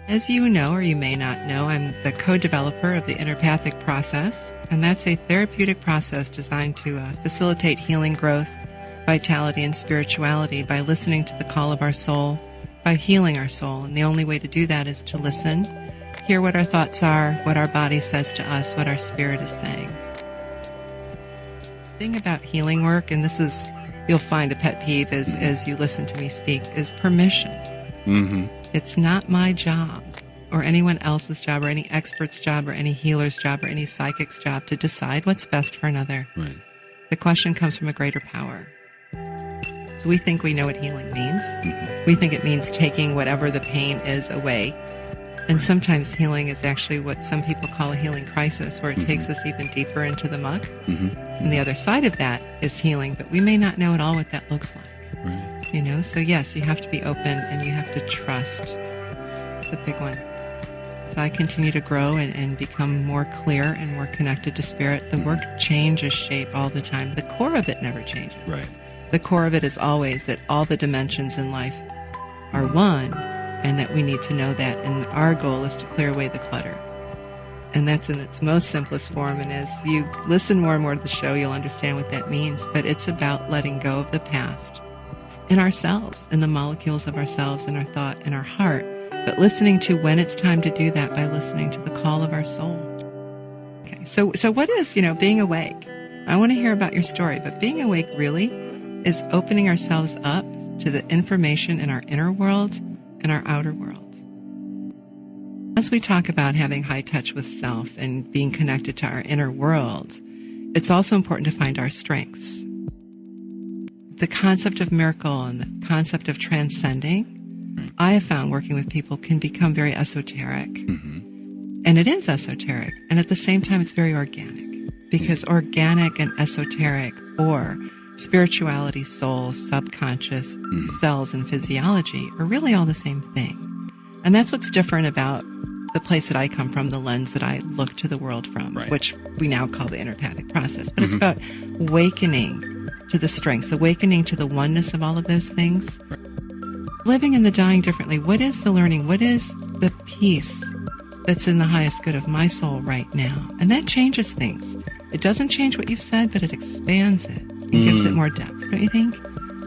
As you know, or you may not know, I'm the co-developer of the Interpathic process, and that's a therapeutic process designed to facilitate healing, growth, vitality, and spirituality by listening to the call of our soul, by healing our soul. And the only way to do that is to listen, hear what our thoughts are, what our body says to us, what our spirit is saying. The thing about healing work, and this is, you'll find a pet peeve as you listen to me speak, is permission. Mm-hmm. It's not my job or anyone else's job or any expert's job or any healer's job or any psychic's job to decide what's best for another. Right. The question comes from a greater power. So we think we know what healing means. Mm-hmm. We think it means taking whatever the pain is away. And sometimes healing is actually what some people call a healing crisis, where it Mm-hmm. takes us even deeper into the muck. Mm-hmm. And the other side of that is healing, but we may not know at all what that looks like. Right. So yes, you have to be open and you have to trust. It's a big one. As I continue to grow and become more clear and more connected to spirit, the work changes shape all the time. The core of it never changes. Right. The core of it is always that all the dimensions in life are one, and that we need to know that. And our goal is to clear away the clutter. And that's in its most simplest form. And as you listen more and more to the show, you'll understand what that means. But it's about letting go of the past in ourselves, in the molecules of ourselves, in our thought, in our heart. But listening to when it's time to do that by listening to the call of our soul. Okay, so what is, being awake? I want to hear about your story, but being awake really is opening ourselves up to the information in our inner world and our outer world. As we talk about having high touch with self and being connected to our inner world, it's also important to find our strengths. The concept of miracle and the concept of transcending, I have found working with people, can become very esoteric. Mm-hmm. And it is esoteric. And at the same time, it's very organic. Because organic and esoteric, or spirituality, soul, subconscious, cells, and physiology are really all the same thing. And that's what's different about the place that I come from, the lens that I look to the world from, right. which we now call the Interpathic process. But it's about awakening to the strengths, awakening to the oneness of all of those things. Living and the dying differently. What is the learning? What is the peace that's in the highest good of my soul right now? And that changes things. It doesn't change what you've said, but it expands it and gives it more depth, don't you think?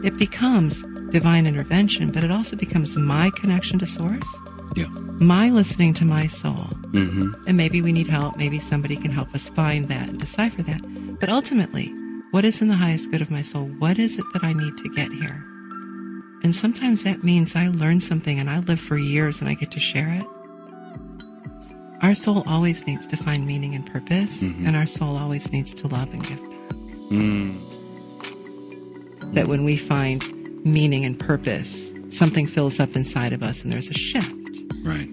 It becomes divine intervention, but it also becomes my connection to source. Yeah. My listening to my soul. Mm-hmm. And maybe we need help. Maybe somebody can help us find that and decipher that. But ultimately, what is in the highest good of my soul? What is it that I need to get here? And sometimes that means I learn something and I live for years and I get to share it. Our soul always needs to find meaning and purpose, and our soul always needs to love and give back. That when we find meaning and purpose, something fills up inside of us and there's a shift. Right.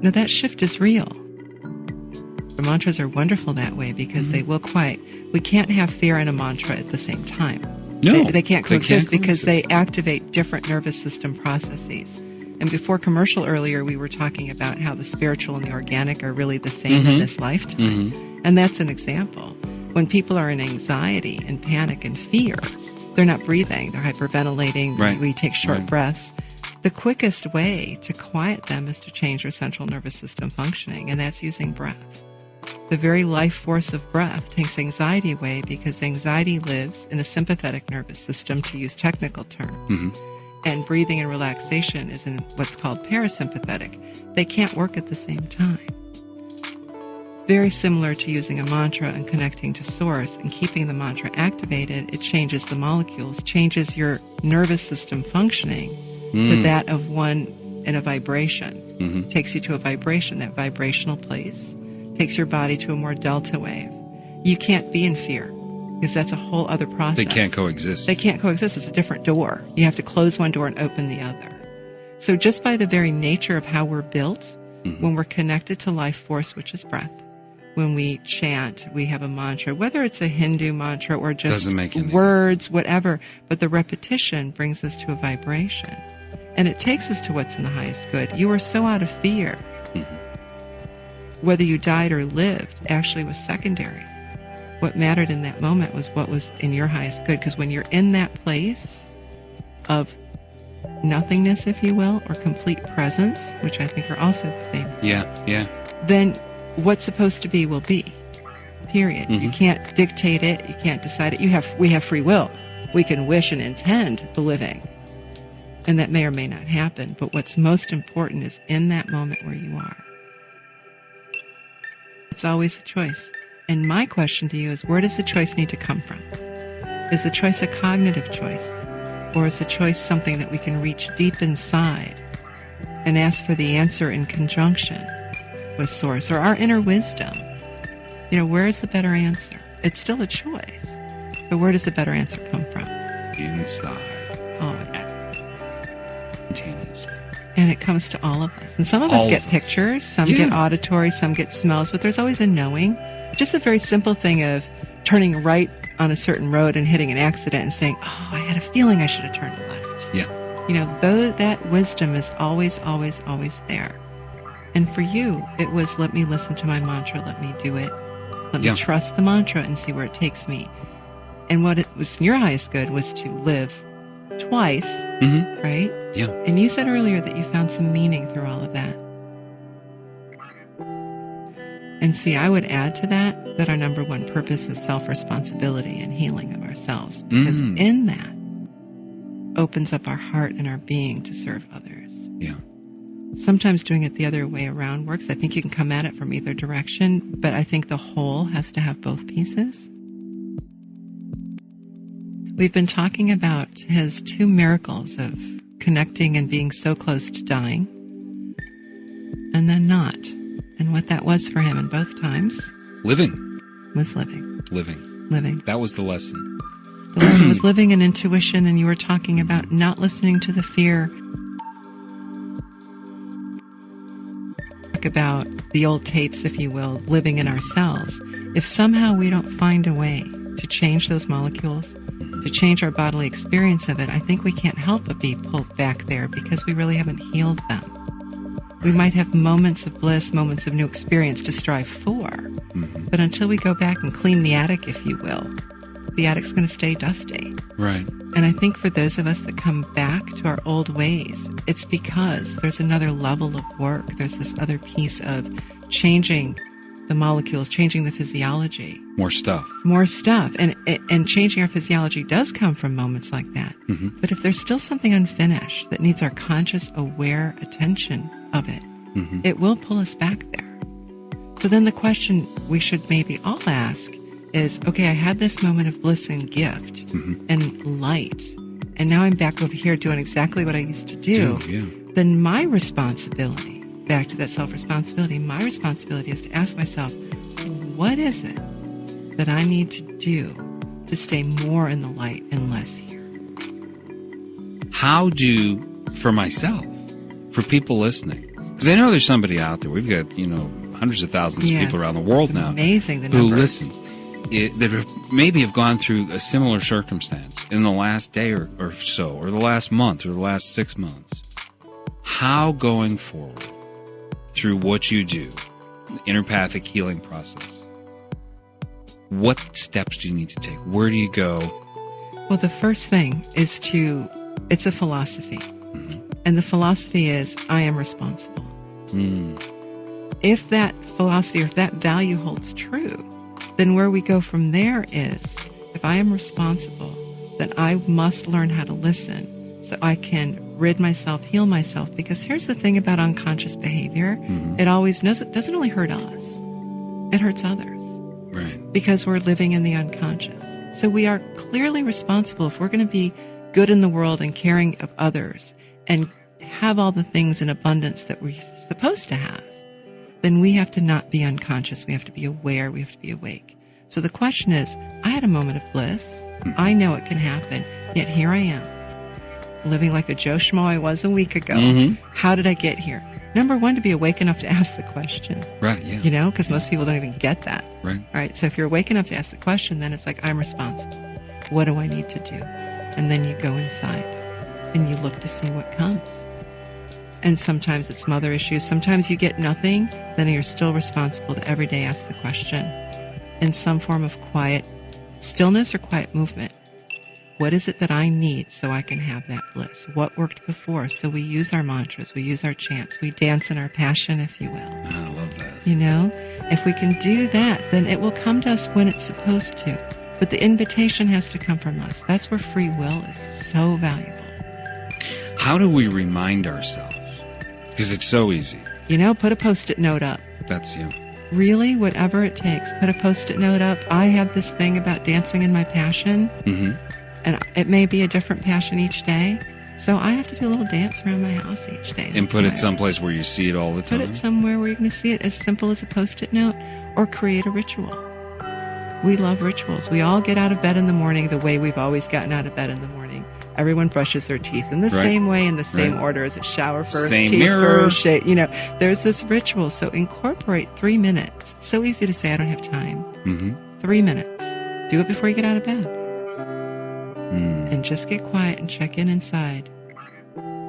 Now that shift is real. The mantras are wonderful that way because they will quiet. We can't have fear and a mantra at the same time. No, they can't coexist because they activate different nervous system processes. And before commercial earlier, we were talking about how the spiritual and the organic are really the same in this lifetime. And that's an example. When people are in anxiety and panic and fear, they're not breathing, they're hyperventilating, right. we take short breaths. The quickest way to quiet them is to change their central nervous system functioning, and that's using breath. The very life force of breath takes anxiety away because anxiety lives in a sympathetic nervous system, to use technical terms. And breathing and relaxation is in what's called parasympathetic. They can't work at the same time. Very similar to using a mantra and connecting to source and keeping the mantra activated, it changes the molecules, changes your nervous system functioning to that of one in a vibration. Takes you to a vibration, that vibrational place. Takes your body to a more delta wave. You can't be in fear because that's a whole other process. They can't coexist. They can't coexist. It's a different door. You have to close one door and open the other. So just by the very nature of how we're built, when we're connected to life force, which is breath, when we chant, we have a mantra, whether it's a Hindu mantra or just words, whatever, but the repetition brings us to a vibration. And it takes us to what's in the highest good. You are so out of fear. Whether you died or lived actually was secondary. What mattered in that moment was what was in your highest good. Because when you're in that place of nothingness, if you will, or complete presence, which I think are also the same, Yeah. then what's supposed to be will be. Period. Mhm. You can't dictate it. You can't decide it. We have free will. We can wish and intend the living. And that may or may not happen. But what's most important is in that moment where you are. It's always a choice. And my question to you is, where does the choice need to come from? Is the choice a cognitive choice? Or is the choice something that we can reach deep inside and ask for the answer in conjunction with Source or our inner wisdom? Where is the better answer? It's still a choice. But where does the better answer come from? Inside. Oh, yeah. Spontaneously. And it comes to all of us. And some of us get pictures, some get auditory, some get smells, but there's always a knowing. Just a very simple thing of turning right on a certain road and hitting an accident and saying, oh, I had a feeling I should have turned left. Yeah. That wisdom is always, always, always there. And for you, it was, let me listen to my mantra, let me do it. Let me trust the mantra and see where it takes me. And what it was your highest good was to live twice, right? Yeah. And you said earlier that you found some meaning through all of that. And see, I would add to that our number one purpose is self-responsibility and healing of ourselves. Because in that opens up our heart and our being to serve others. Yeah. Sometimes doing it the other way around works. I think you can come at it from either direction, but I think the whole has to have both pieces. We've been talking about his two miracles of connecting and being so close to dying, and then not. And what that was for him in both times Living. was living. Living. That was the lesson. The lesson was living and intuition, and you were talking about not listening to the fear. About the old tapes, if you will, living in ourselves. If somehow we don't find a way to change those molecules, to change our bodily experience of it, I think we can't help but be pulled back there because we really haven't healed them. We might have moments of bliss, moments of new experience to strive for, but until we go back and clean the attic, if you will, the attic's going to stay dusty. Right. And I think for those of us that come back to our old ways, it's because there's another level of work. There's this other piece of changing the molecules, changing the physiology. More stuff. And changing our physiology does come from moments like that. But if there's still something unfinished that needs our conscious, aware attention of it, it will pull us back there. So then the question we should maybe all ask is, okay, I had this moment of bliss and gift and light, and now I'm back over here doing exactly what I used to do. Then my responsibility, back to that self-responsibility, my responsibility is to ask myself, what is it that I need to do to stay more in the light and less here? How do, for myself, for people listening, because I know there's somebody out there, we've got, hundreds of thousands of people around the world now amazing, the who numbers. Listen. That maybe have gone through a similar circumstance in the last day or so, or the last month, or the last 6 months. How going forward, through what you do, the innerpathic healing process, what steps do you need to take? Where do you go? Well, the first thing is it's a philosophy. And the philosophy is, I am responsible. If that philosophy or if that value holds true, then where we go from there is, if I am responsible, then I must learn how to listen so I can rid myself, heal myself. Because here's the thing about unconscious behavior. It always doesn't only hurt us. It hurts others. Right. Because we're living in the unconscious. So we are clearly responsible if we're going to be good in the world and caring of others and have all the things in abundance that we're supposed to have. Then we have to not be unconscious. We have to be aware. We have to be awake. So the question is, I had a moment of bliss. I know it can happen. Yet here I am, living like the Joe Schmo I was a week ago. How did I get here? Number one, to be awake enough to ask the question. Right, yeah. Because most people don't even get that. Right. So if you're awake enough to ask the question, then it's like, I'm responsible. What do I need to do? And then you go inside and you look to see what comes. And sometimes it's mother issues. Sometimes you get nothing. Then you're still responsible to every day ask the question in some form of quiet stillness or quiet movement. What is it that I need so I can have that bliss? What worked before? So we use our mantras, we use our chants, we dance in our passion, if you will. I love that. If we can do that, then it will come to us when it's supposed to. But the invitation has to come from us. That's where free will is so valuable. How do we remind ourselves? Because it's so easy. Put a Post-it note up. That's you. Really, whatever it takes. Put a Post-it note up. I have this thing about dancing in my passion. Mm-hmm. And it may be a different passion each day. So I have to do a little dance around my house each day. And put it someplace where you see it all the time? Put it somewhere where you're going to see it, as simple as a Post-it note, or create a ritual. We love rituals. We all get out of bed in the morning the way we've always gotten out of bed in the morning. Everyone brushes their teeth in the same way, in the same order as a shower first, same teeth mirror. first, shave. There's this ritual. So incorporate 3 minutes. It's so easy to say I don't have time. Mm-hmm. 3 minutes. Do it before you get out of bed. And just get quiet and check in inside.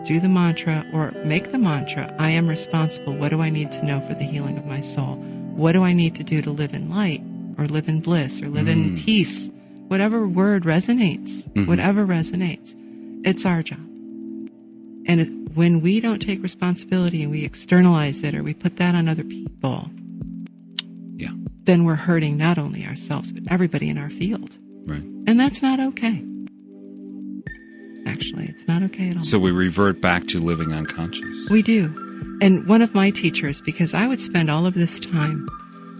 Do the mantra, or make the mantra, I am responsible. What do I need to know for the healing of my soul? What do I need to do to live in light, or live in bliss, or live in peace? Whatever word resonates, whatever resonates, it's our job. And when we don't take responsibility and we externalize it, or we put that on other people, then we're hurting not only ourselves, but everybody in our field. Right. And that's not okay. Actually, it's not okay at all. So we revert back to living unconscious. We do. And one of my teachers, because I would spend all of this time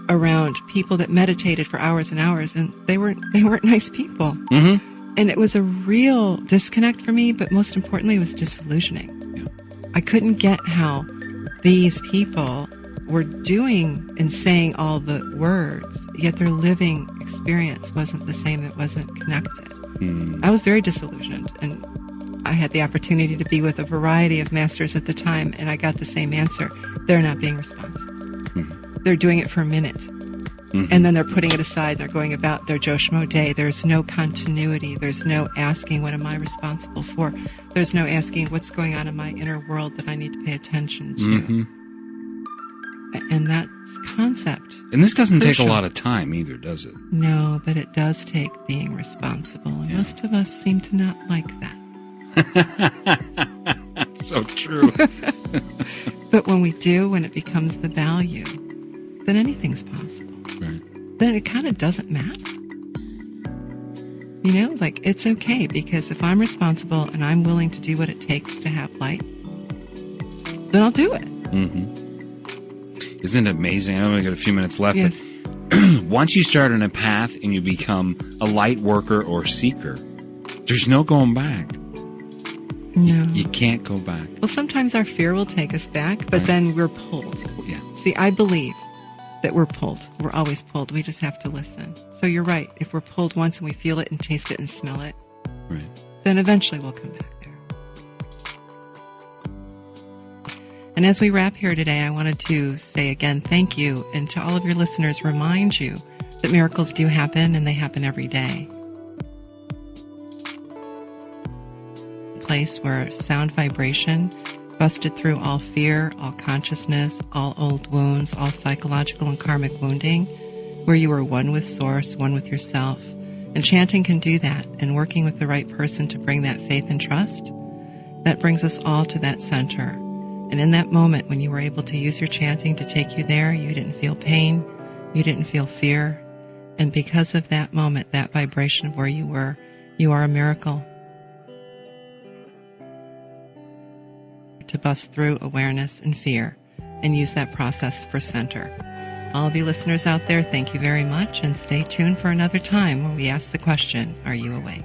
around people that meditated for hours and hours, and they weren't nice people. Mm-hmm. And it was a real disconnect for me, but most importantly, it was disillusioning. Yeah. I couldn't get how these people were doing and saying all the words, yet their living experience wasn't the same, it wasn't connected. I was very disillusioned, and I had the opportunity to be with a variety of masters at the time, and I got the same answer. They're not being responsive. They're doing it for a minute, and then they're putting it aside. They're going about their Joe Schmo day. There's no continuity. There's no asking, what am I responsible for? There's no asking, what's going on in my inner world that I need to pay attention to? And that's concept. And this doesn't take a lot of time either, does it? No, but it does take being responsible. And most of us seem to not like that. So true. But when we do, when it becomes the value, then anything's possible. Right. Then it kind of doesn't matter. It's okay, because if I'm responsible and I'm willing to do what it takes to have light, then I'll do it. Mm-hmm. Isn't it amazing? I only got a few minutes left. Yes. But once you start on a path and you become a light worker or seeker, there's no going back. No. You can't go back. Well, sometimes our fear will take us back, but then we're pulled. Yeah. See, I believe that we're pulled. We're always pulled. We just have to listen. So you're right. If we're pulled once and we feel it and taste it and smell it, right, then eventually we'll come back there. And as we wrap here today, I wanted to say again, thank you. And to all of your listeners, remind you that miracles do happen, and they happen every day. A place where sound vibration busted through all fear, all consciousness, all old wounds, all psychological and karmic wounding, where you are one with Source, one with yourself. And chanting can do that, and working with the right person to bring that faith and trust, that brings us all to that center. And in that moment, when you were able to use your chanting to take you there, you didn't feel pain, you didn't feel fear. And because of that moment, that vibration of where you were, you are a miracle. To bust through awareness and fear and use that process for center. All of you listeners out there, thank you very much, and stay tuned for another time where we ask the question, are you awake?